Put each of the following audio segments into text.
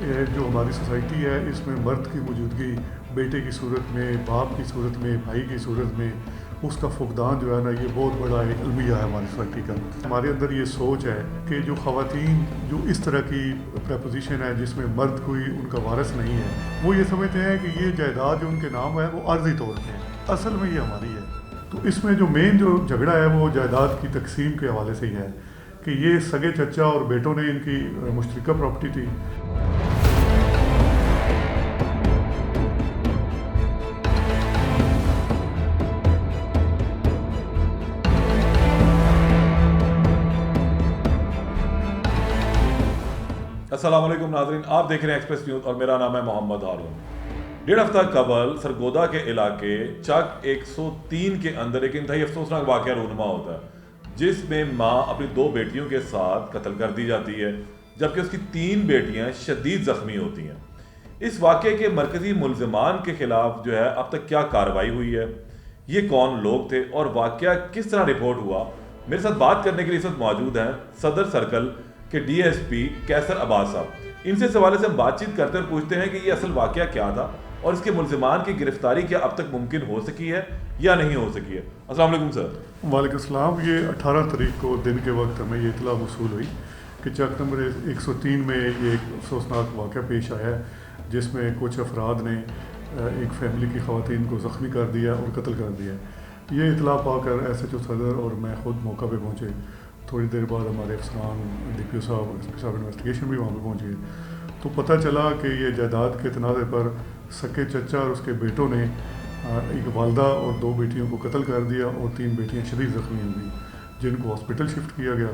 جو ہماری سوسائٹی ہے اس میں مرد کی موجودگی بیٹے کی صورت میں، باپ کی صورت میں، بھائی کی صورت میں اس کا فقدان جو ہے نا، یہ بہت بڑا ایک المیہ ہے ہماری سوسائٹی کا۔ ہمارے اندر یہ سوچ ہے کہ جو خواتین جو اس طرح کی پریپوزیشن ہے جس میں مرد کوئی ان کا وارث نہیں ہے، وہ یہ سمجھتے ہیں کہ یہ جائیداد جو ان کے نام ہے وہ عارضی طور پہ ہے، اصل میں یہ ہماری ہے۔ تو اس میں جو مین جو جھگڑا ہے وہ جائیداد کی تقسیم کے حوالے سے ہی ہے کہ یہ سگے چچا اور بیٹوں نے ان کی مشترکہ پراپرٹی تھی۔ السلام علیکم ناظرین، آپ دیکھ رہے ہیں ایکسپریس نیوز اور میرا نام ہے محمد ہارون۔ 1.5 ہفتہ قبل سرگودا کے علاقے چک 103 کے اندر ایک انتہائی افسوسناک واقعہ رونما ہوتا ہے، جس میں ماں اپنی 2 بیٹیوں کے ساتھ قتل کر دی جاتی ہے، جبکہ اس کی 3 بیٹیاں شدید زخمی ہوتی ہیں۔ اس واقعے کے مرکزی ملزمان کے خلاف جو ہے اب تک کیا کارروائی ہوئی ہے، یہ کون لوگ تھے اور واقعہ کس طرح رپورٹ ہوا، میرے ساتھ بات کرنے کے لیے اس وقت موجود ہیں صدر سرکل کہ ڈی ایس پی کیسر عباس صاحب۔ ان سے اس حوالے سے ہم بات چیت کرتے ہیں اور پوچھتے ہیں کہ یہ اصل واقعہ کیا تھا اور اس کے ملزمان کی گرفتاری کیا اب تک ممکن ہو سکی ہے یا نہیں ہو سکی ہے۔ السلام علیکم سر۔ وعلیکم السلام۔ یہ 18 تاریخ کو دن کے وقت ہمیں یہ اطلاع موصول ہوئی کہ چک نمبر 103 میں یہ ایک افسوسناک واقعہ پیش آیا ہے، جس میں کچھ افراد نے ایک فیملی کی خواتین کو زخمی کر دیا اور قتل کر دیا۔ یہ اطلاع پا کر ایس ایچ او صدر اور میں خود موقع پہ پہنچے۔ تھوڑی دیر بعد ہمارے افسران ڈی پی او صاحب، ایس پی صاحب انویسٹیگیشن بھی وہاں پہ پہنچ گئے، تو پتہ چلا کہ یہ جائیداد کے تنازع پر سکے چچا اور اس کے بیٹوں نے ایک والدہ اور 2 بیٹیوں کو قتل کر دیا اور 3 بیٹیاں شدید زخمی ہو گئیں، جن کو ہاسپٹل شفٹ کیا گیا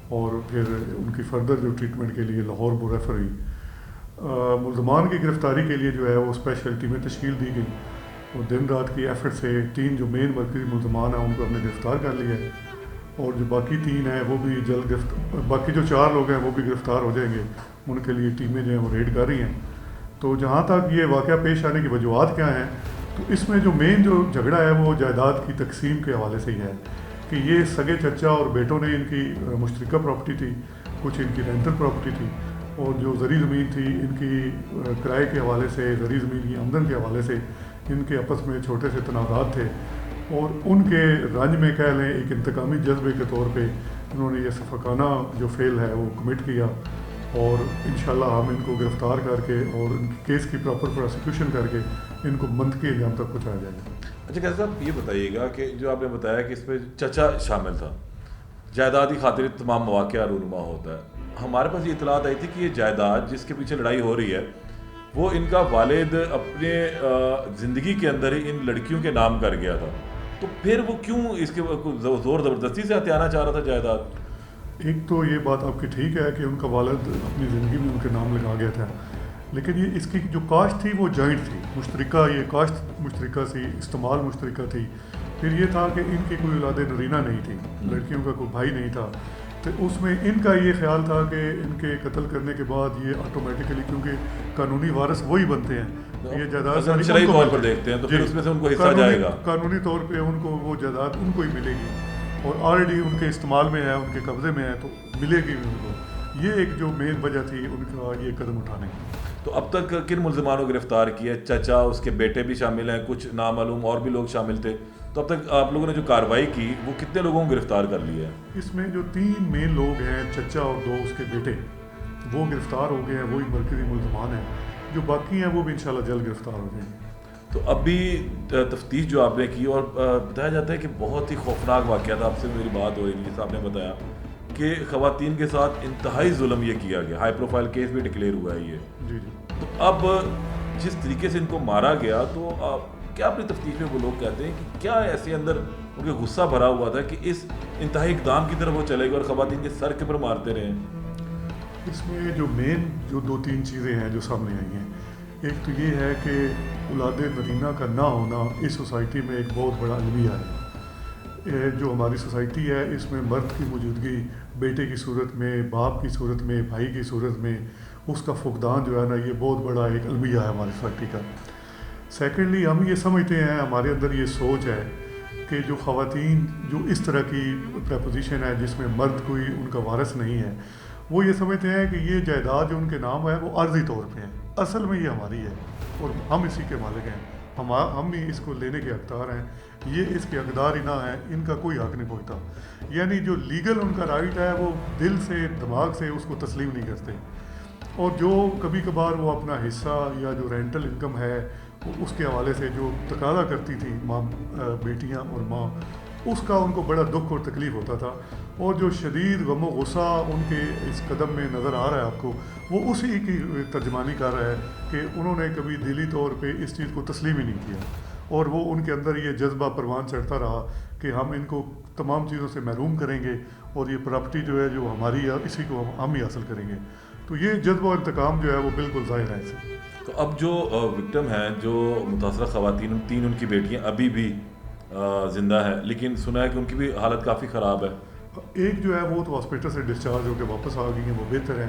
اور پھر ان کی فردر جو ٹریٹمنٹ کے لیے لاہور وہ ریفر ہوئی۔ ملزمان کی گرفتاری کے لیے جو ہے وہ اسپیشل ٹیمیں تشکیل دی گئی اور دن رات کی ایفرٹ سے 3 جو مین مرکزی ملزمان ہیں ان کو ہم نے گرفتار کر لیا ہے، اور جو باقی 3 ہیں وہ بھی جلد باقی جو 4 لوگ ہیں وہ بھی گرفتار ہو جائیں گے، ان کے لیے ٹیمیں جو ہیں وہ ریڈ کر رہی ہیں۔ تو جہاں تک یہ واقعہ پیش آنے کی وجوہات کیا ہیں، تو اس میں جو مین جو جھگڑا ہے وہ جائیداد کی تقسیم کے حوالے سے ہی ہے کہ یہ سگے چچا اور بیٹوں نے ان کی مشترکہ پراپرٹی تھی، کچھ ان کی رینٹل پراپرٹی تھی، اور جو زرعی زمین تھی ان کی کرائے کے حوالے سے، زرعی زمین کی آمدن کے حوالے سے ان کے آپس میں چھوٹے سے تنازعات تھے، اور ان کے رنج میں کہہ لیں ایک انتقامی جذبے کے طور پہ انہوں نے یہ شفقانہ جو فعل ہے وہ کمٹ کیا، اور انشاءاللہ ہم ان کو گرفتار کر کے اور ان کیس کی پراپر پروسیکیوشن کر کے ان کو منطقی انجام تک پہنچایا جائے گا۔ اچھا کیسر صاحب، یہ بتائیے گا کہ جو آپ نے بتایا کہ اس میں چچا شامل تھا، جائیدادی خاطر تمام مواقع رونما ہوتا ہے، ہمارے پاس یہ اطلاعات آئی تھی کہ یہ جائیداد جس کے پیچھے لڑائی ہو رہی ہے وہ ان کا والد اپنے زندگی کے اندر ہی ان لڑکیوں کے نام کر گیا تھا، تو پھر وہ کیوں اس کے زور زبردستی سے ہتھیانا چاہ رہا تھا جائیداد؟ ایک تو یہ بات آپ کی ٹھیک ہے کہ ان کا والد اپنی زندگی میں ان کے نام لگا گیا تھا، لیکن یہ اس کی جو کاشت تھی وہ جوائنٹ تھی، مشترکہ، یہ کاشت مشترکہ تھی، استعمال مشترکہ تھی۔ پھر یہ تھا کہ ان کی کوئی اولاد نرینہ نہیں تھی، لڑکیوں کا کوئی بھائی نہیں تھا، تو اس میں ان کا یہ خیال تھا کہ ان کے قتل کرنے کے بعد یہ آٹومیٹیکلی، کیونکہ قانونی وارث وہی بنتے ہیں، یہ جائیداد شرعی طور پر دیکھتے ہیں تو پھر اس میں سے ان کو حصہ جائے گا، قانونی طور پہ ان کو وہ جائیداد ان کو ہی ملے گی، اور آلریڈی ان کے استعمال میں ہے، ان کے قبضے میں ہے، تو ملے گی ان کو۔ یہ ایک جو مین وجہ تھی ان کا یہ قدم اٹھانے کی۔ تو اب تک کن ملزمانوں کو گرفتار کیا؟ چچا، اس کے بیٹے بھی شامل ہیں، کچھ نامعلوم اور بھی لوگ شامل تھے، تو اب تک آپ لوگوں نے جو کارروائی کی وہ کتنے لوگوں کو گرفتار کر لیا ہے؟ اس میں جو 3 مین لوگ ہیں، چچا اور 2 اس کے بیٹے، وہ گرفتار ہو گئے ہیں، وہی مرکزی ملزمان ہیں، جو باقی ہیں وہ بھی انشاءاللہ جلد گرفتار ہو جائیں گے۔ تو ابھی تفتیش جو آپ نے کی، اور بتایا جاتا ہے کہ بہت ہی خوفناک واقعہ تھا، آپ سے میری بات ہو رہی تھی، جیسے آپ نے بتایا کہ خواتین کے ساتھ انتہائی ظلم یہ کیا گیا، ہائی پروفائل کیس بھی ڈکلیئر ہوا ہے یہ۔ جی۔ تو اب جس طریقے سے ان کو مارا گیا، تو کیا اپنی تفتیش میں وہ لوگ کہتے ہیں کہ کیا ایسے اندر ان کے غصہ بھرا ہوا تھا کہ اس انتہائی اقدام کی طرف وہ چلے گئے اور خواتین کے سر کے پر مارتے رہے؟ اس میں جو مین جو 2-3 چیزیں ہیں جو سامنے آئی ہیں، ایک تو یہ ہے کہ اولاد نرینہ کا نہ ہونا اس سوسائٹی میں ایک بہت بڑا المیہ ہے۔ جو ہماری سوسائٹی ہے اس میں مرد کی موجودگی بیٹے کی صورت میں، باپ کی صورت میں، بھائی کی صورت میں اس کا فقدان جو ہے نا، یہ بہت بڑا ایک المیہ ہے ہماری سوسائٹی کا۔ سیکنڈلی ہم یہ سمجھتے ہیں، ہمارے اندر یہ سوچ ہے کہ جو خواتین جو اس طرح کی پریپوزیشن ہے جس میں مرد کوئی ان کا وارث نہیں ہے، وہ یہ سمجھتے ہیں کہ یہ جائیداد جو ان کے نام ہے وہ عارضی طور پہ ہے، اصل میں یہ ہماری ہے اور ہم اسی کے مالک ہیں، ہم ہی اس کو لینے کے حقدار ہیں، یہ اس کے حقدار ہی نہ ہیں، ان کا کوئی حق نہیں پہنچتا. یعنی جو لیگل ان کا رائٹ ہے وہ دل سے دماغ سے اس کو تسلیم نہیں کرتے. اور جو کبھی کبھار وہ اپنا حصہ یا جو رینٹل انکم ہے اس کے حوالے سے جو تقاضا کرتی تھی ماں بیٹیاں اور ماں، اس کا ان کو بڑا دکھ اور تکلیف ہوتا تھا. اور جو شدید غم و غصہ ان کے اس قدم میں نظر آ رہا ہے آپ کو، وہ اسی کی ترجمانی کر رہا ہے کہ انہوں نے کبھی دلی طور پہ اس چیز کو تسلیم ہی نہیں کیا، اور وہ ان کے اندر یہ جذبہ پروان چڑھتا رہا کہ ہم ان کو تمام چیزوں سے محروم کریں گے اور یہ پراپرٹی جو ہے جو ہماری ہے اسی کو ہم ہی حاصل کریں گے. تو یہ جذبہ و انتقام جو ہے وہ بالکل ظاہر ہے اسے. تو اب جو وکٹم ہیں، جو متاثرہ خواتین، 3 ان کی بیٹیاں ابھی بھی زندہ ہیں، لیکن سنا ہے کہ ان کی بھی حالت کافی خراب ہے. ایک جو ہے وہ تو ہاسپٹل سے ڈسچارج ہو کے واپس آ گئی ہیں، وہ بہتر ہیں.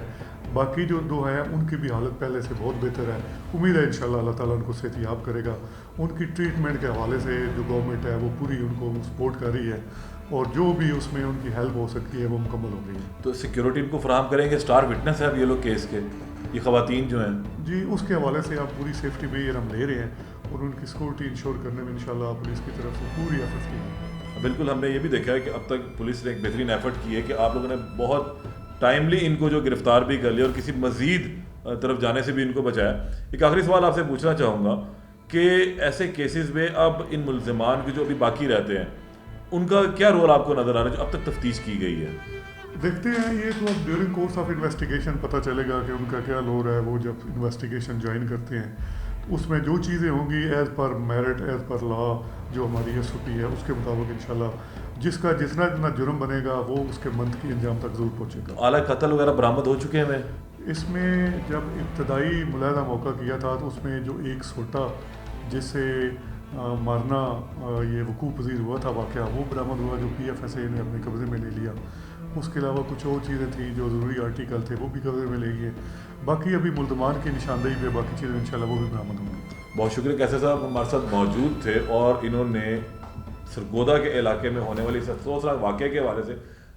باقی جو 2 ہیں ان کی بھی حالت پہلے سے بہت بہتر ہے. امید ہے انشاءاللہ اللہ تعالیٰ ان کو صحت یاب کرے گا. ان کی ٹریٹمنٹ کے حوالے سے جو گورنمنٹ ہے وہ پوری ان کو سپورٹ کر رہی ہے، اور جو بھی اس میں ان کی ہیلپ ہو سکتی ہے وہ مکمل ہو رہی ہے. تو سیکیورٹی ان کو فراہم کریں گے؟ اسٹار وٹنس ہے اب یہ لوگ کیس کے، یہ خواتین جو ہیں. جی اس کے حوالے سے آپ پوری سیفٹی میئر ہم لے رہے ہیں اور ان کی سیکورٹی انشور کرنے میں انشاءاللہ پولیس کی طرف سے پوری ایفرٹ کی ہے. بالکل، ہم نے یہ بھی دیکھا ہے کہ اب تک پولیس نے ایک بہترین ایفرٹ کی ہے کہ آپ لوگوں نے بہت ٹائملی ان کو جو گرفتار بھی کر لیا اور کسی مزید طرف جانے سے بھی ان کو بچایا. ایک آخری سوال آپ سے پوچھنا چاہوں گا کہ ایسے کیسز میں اب ان ملزمان کے جو ابھی باقی رہتے ہیں ان کا کیا رول آپ کو نظر آ رہا ہے جو اب تک تفتیش کی گئی ہے؟ دیکھتے ہیں، یہ تو اب ڈیورنگ کورس آف انویسٹیگیشن پتہ چلے گا کہ ان کا کیا رول ہے. وہ جب انویسٹیگیشن جوائن کرتے ہیں اس میں جو چیزیں ہوں گی as per merit, as per law جو ہماری ایس او پی ہے اس کے مطابق انشاءاللہ جس کا جتنا جرم بنے گا وہ اس کے منطقی انجام تک ضرور پہنچے گا. اعلیٰ قتل وغیرہ برآمد ہو چکے ہیں؟ اس میں جب ابتدائی ملاحظہ موقع کیا تھا تو اس میں جو ایک سوٹا جس سے مارنا یہ وقوع پذیر ہوا تھا واقعہ وہ برآمد ہوا، جو پی ایف ایس اے نے اپنے قبضے میں لے لیا. اس کے علاوہ کچھ اور چیزیں تھیں جو ضروری آرٹیکل تھے وہ بھی قبضے میں لے گئے. باقی ابھی ملزمان کی نشاندہی پہ باقی چیزیں انشاءاللہ وہ بھی برآمد ہوں گی. بہت شکریہ کیسر صاحب، ہمارے ساتھ موجود تھے اور انہوں نے سرگودا کے علاقے میں ہونے والی اس افسوسناک واقعے کے حوالے سے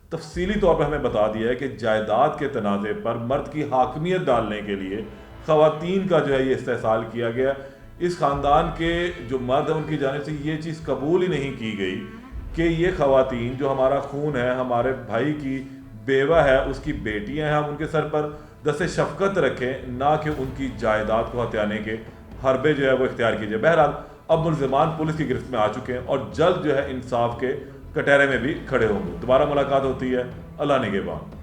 تفصیلی طور پر ہمیں بتا دیا ہے کہ جائیداد کے تنازع پر مرد کی حاکمیت ڈالنے کے لیے خواتین کا جو ہے یہ استحصال کیا گیا. اس خاندان کے جو مرد ہیں ان کی جانب سے یہ چیز قبول ہی نہیں کی گئی کہ یہ خواتین جو ہمارا خون ہے، ہمارے بھائی کی بیوہ ہے، اس کی بیٹیاں ہیں، ہم ان کے سر پر دست شفقت رکھیں، نہ کہ ان کی جائیداد کو ہتھیانے کے حربے جو ہے وہ اختیار کیجیے. بہرحال اب ملزمان پولیس کی گرفت میں آ چکے ہیں اور جلد جو ہے انصاف کے کٹہرے میں بھی کھڑے ہوں گے. دوبارہ ملاقات ہوتی ہے. اللہ نگہبان.